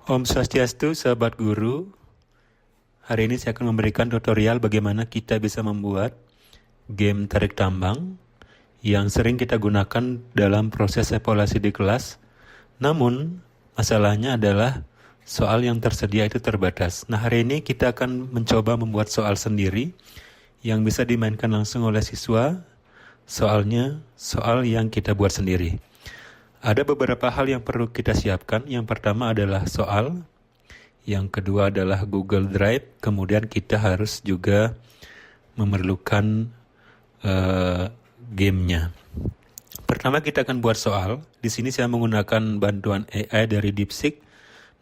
Om Swastiastu, sahabat guru. Hari ini saya akan memberikan tutorial bagaimana kita bisa membuat game tarik tambang yang sering kita gunakan dalam proses evaluasi di kelas. Namun, masalahnya adalah soal yang tersedia itu terbatas. Nah, hari ini kita akan mencoba membuat soal sendiri yang bisa dimainkan langsung oleh siswa. Soalnya, soal yang kita buat sendiri. Ada beberapa hal yang perlu kita siapkan. Yang pertama adalah soal, yang kedua adalah Google Drive, kemudian kita harus juga memerlukan gamenya. Pertama kita akan buat soal. Di sini saya menggunakan bantuan AI dari DeepSeek.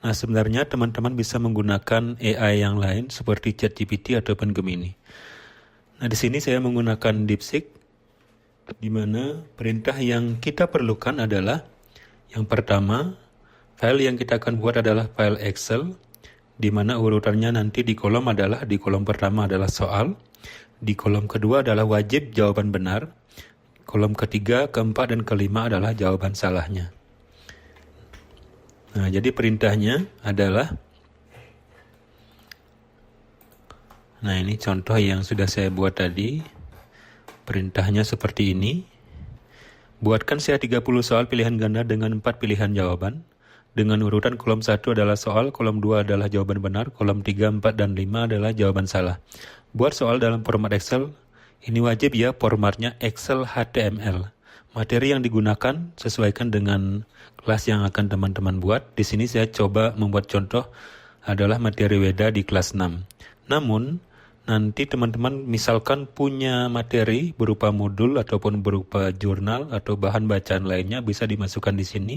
Nah, sebenarnya teman-teman bisa menggunakan AI yang lain seperti ChatGPT ataupun Gemini. Nah, di sini saya menggunakan DeepSeek, di mana perintah yang kita perlukan adalah yang pertama, file yang kita akan buat adalah file Excel, di mana urutannya nanti di kolom pertama adalah soal, di kolom kedua adalah wajib jawaban benar, kolom ketiga, keempat, dan kelima adalah jawaban salahnya. Nah, jadi perintahnya adalah, nah ini contoh yang sudah saya buat tadi, perintahnya seperti ini. Buatkan saya 30 soal pilihan ganda dengan 4 pilihan jawaban. Dengan urutan kolom 1 adalah soal, kolom 2 adalah jawaban benar, kolom 3, 4, dan 5 adalah jawaban salah. Buat soal dalam format Excel, ini wajib ya formatnya Excel HTML. Materi yang digunakan sesuaikan dengan kelas yang akan teman-teman buat. Di sini saya coba membuat contoh adalah materi Weda di kelas 6. Namun, nanti teman-teman misalkan punya materi berupa modul ataupun berupa jurnal atau bahan bacaan lainnya bisa dimasukkan di sini.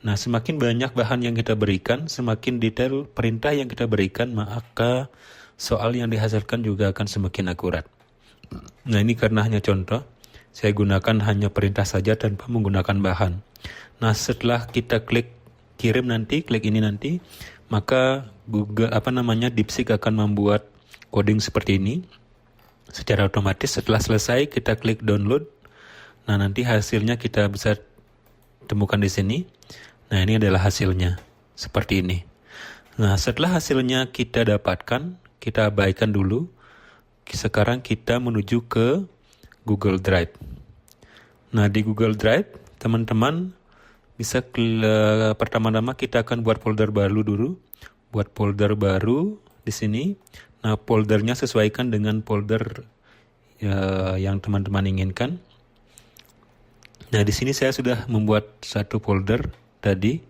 Nah, semakin banyak bahan yang kita berikan, semakin detail perintah yang kita berikan, maka soal yang dihasilkan juga akan semakin akurat. Nah, ini karena hanya contoh, saya gunakan hanya perintah saja tanpa menggunakan bahan. Nah, setelah kita klik kirim nanti, klik ini nanti, maka DeepSeek akan membuat coding seperti ini secara otomatis. Setelah selesai kita klik download. Nah, nanti hasilnya kita bisa temukan di sini. Nah, ini adalah hasilnya seperti ini. Nah, setelah hasilnya kita dapatkan, kita abaikan dulu. Sekarang kita menuju ke Google Drive. Nah, di Google Drive teman-teman bisa pertama-tama kita akan buat folder baru dulu. Buat folder baru di sini. Nah, foldernya sesuaikan dengan folder yang teman-teman inginkan. Nah, di sini saya sudah membuat satu folder tadi.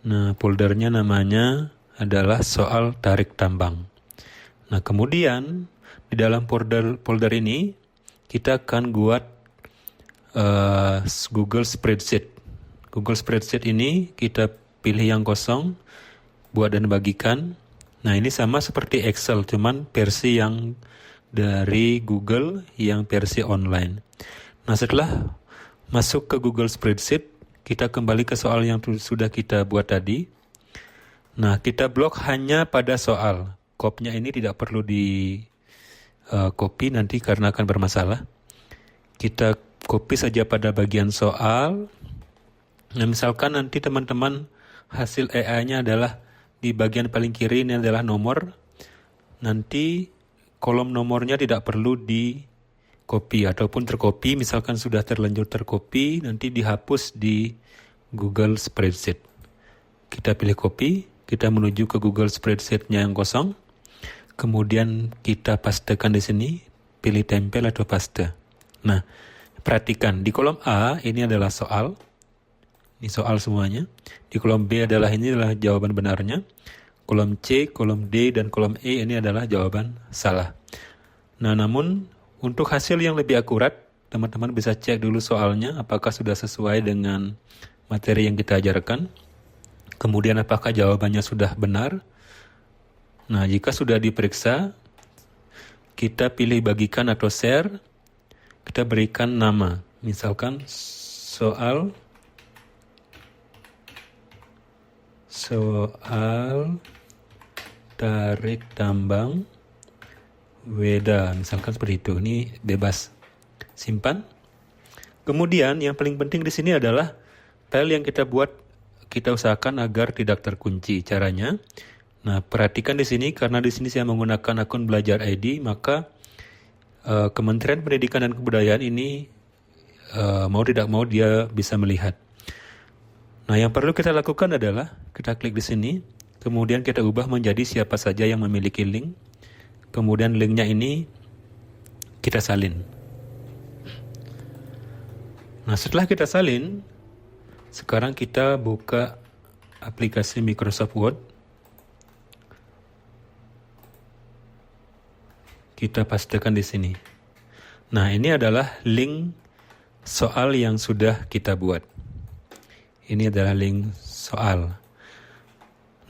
Nah, foldernya namanya adalah soal tarik tambang. Nah, kemudian di dalam folder ini kita akan buat Google Spreadsheet. Google Spreadsheet ini kita pilih yang kosong, buat dan bagikan. Nah, ini sama seperti Excel, cuman versi yang dari Google yang versi online. Nah, setelah masuk ke Google Spreadsheet, kita kembali ke soal yang sudah kita buat tadi. Nah, kita blok hanya pada soal. Kopnya ini tidak perlu di copy nanti karena akan bermasalah. Kita copy saja pada bagian soal. Nah, misalkan nanti teman-teman hasil AI-nya adalah di bagian paling kiri ini adalah nomor. Nanti kolom nomornya tidak perlu di copy ataupun tercopy. Misalkan sudah terlanjur tercopy, nanti dihapus di Google Spreadsheet. Kita pilih copy, kita menuju ke Google Spreadsheet-nya yang kosong. Kemudian kita pastekan di sini, pilih tempel atau paste. Nah, perhatikan di kolom A ini adalah soal. Ini soal semuanya. Di kolom B adalah jawaban benarnya. Kolom C, kolom D, dan kolom E ini adalah jawaban salah. Nah, namun untuk hasil yang lebih akurat, teman-teman bisa cek dulu soalnya apakah sudah sesuai dengan materi yang kita ajarkan. Kemudian apakah jawabannya sudah benar. Nah, jika sudah diperiksa, kita pilih bagikan atau share. Kita berikan nama. Misalkan soal tarik tambang Weda, misalkan seperti itu. Ini bebas. Simpan. Kemudian yang paling penting di sini adalah file yang kita buat kita usahakan agar tidak terkunci. Caranya, nah perhatikan di sini, karena di sini saya menggunakan akun Belajar ID, maka Kementerian Pendidikan dan Kebudayaan ini mau tidak mau dia bisa melihat. Nah, yang perlu kita lakukan adalah kita klik di sini, kemudian kita ubah menjadi siapa saja yang memiliki link. Kemudian linknya ini kita salin. Nah, setelah kita salin, sekarang kita buka aplikasi Microsoft Word. Kita pastekan di sini. Nah, ini adalah link soal yang sudah kita buat. Ini adalah link soal.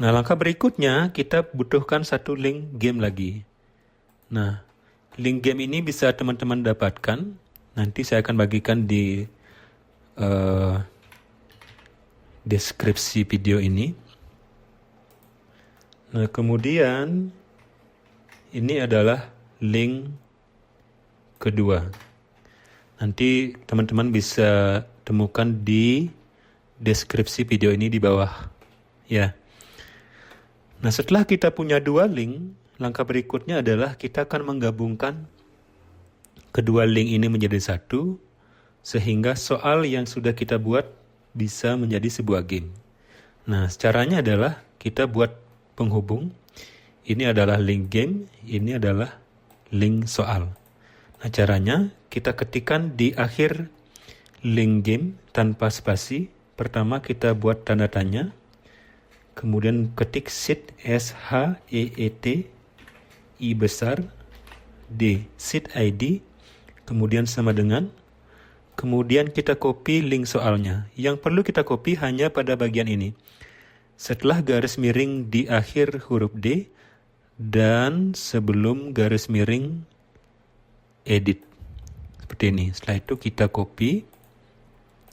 Nah, langkah berikutnya kita butuhkan satu link game lagi. Nah, link game ini bisa teman-teman dapatkan. Nanti saya akan bagikan di deskripsi video ini. Nah, kemudian ini adalah link kedua. Nanti teman-teman bisa temukan di deskripsi video ini di bawah. Ya. Nah, setelah kita punya dua link, langkah berikutnya adalah kita akan menggabungkan kedua link ini menjadi satu, sehingga soal yang sudah kita buat bisa menjadi sebuah game. Nah, caranya adalah kita buat penghubung. Ini adalah link game, ini adalah link soal. Nah, caranya kita ketikkan di akhir link game tanpa spasi. Pertama kita buat tanda tanya, kemudian ketik SEAT, S-H-E-E-T, I besar, D, SEAT ID, kemudian sama dengan, kemudian kita copy link soalnya. Yang perlu kita copy hanya pada bagian ini. Setelah garis miring di akhir huruf D, dan sebelum garis miring edit. Seperti ini. Setelah itu kita copy,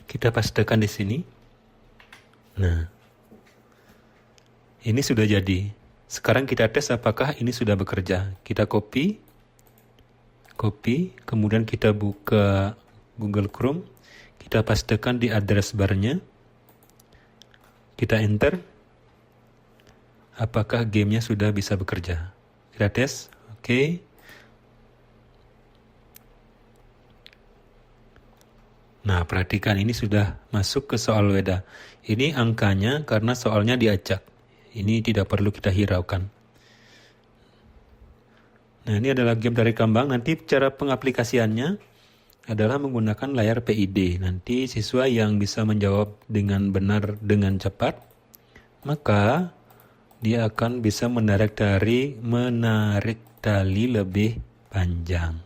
kita pastekan di sini. Nah, ini sudah jadi. Sekarang kita tes apakah ini sudah bekerja. Kita copy, kemudian kita buka Google Chrome, kita pastekan di address barnya, kita enter. Apakah gamenya sudah bisa bekerja? Kita tes, oke. Nah, perhatikan ini sudah masuk ke soal WEDA. Ini angkanya karena soalnya diacak. Ini tidak perlu kita hiraukan. Nah, ini adalah game dari Kambang. Nanti cara pengaplikasiannya adalah menggunakan layar PID. Nanti siswa yang bisa menjawab dengan benar dengan cepat, maka dia akan bisa menarik tali lebih panjang.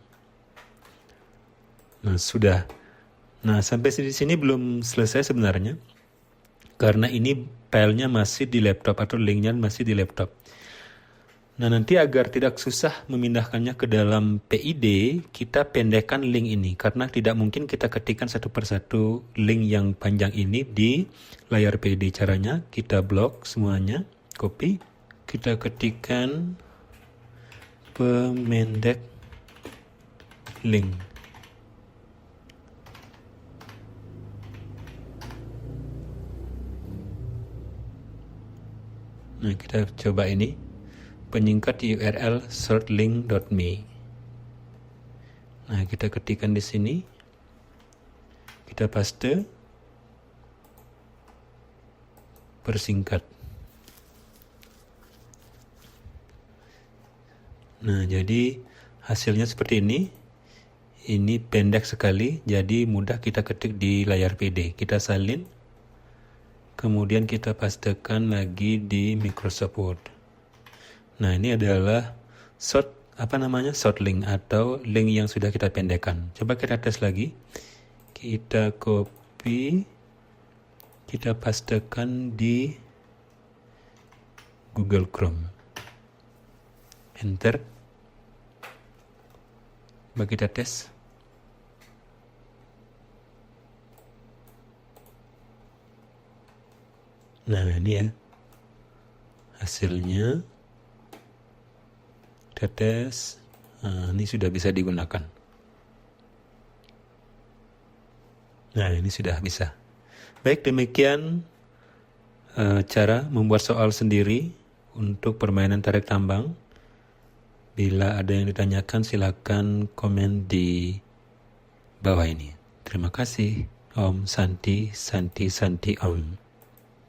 Nah, sudah. Nah, sampai di sini belum selesai sebenarnya. Karena ini filenya masih di laptop atau linknya masih di laptop. Nah, nanti agar tidak susah memindahkannya ke dalam PID, kita pendekkan link ini. Karena tidak mungkin kita ketikkan satu persatu link yang panjang ini di layar PID. Caranya kita blok semuanya, copy. Kita ketikkan pemendek link. Nah, kita coba ini. Penyingkat URL shortlink.me. Nah, kita ketikkan di sini. Kita paste. Persingkat. Nah, jadi hasilnya seperti ini. Ini pendek sekali, jadi mudah kita ketik di layar PD. Kita salin. Kemudian kita pastekan lagi di Microsoft Word. Nah, ini adalah short link atau link yang sudah kita pendekkan. Coba kita tes lagi. Kita copy, kita pastekan di Google Chrome. Enter. Coba kita tes. Nah, ini ya hasilnya. Kita tes. Nah, ini sudah bisa digunakan. Nah, ini sudah bisa. Baik, demikian cara membuat soal sendiri untuk permainan tarik tambang. Bila ada yang ditanyakan, silakan komen di bawah ini. Terima kasih. Om Santi Santi Santi Om.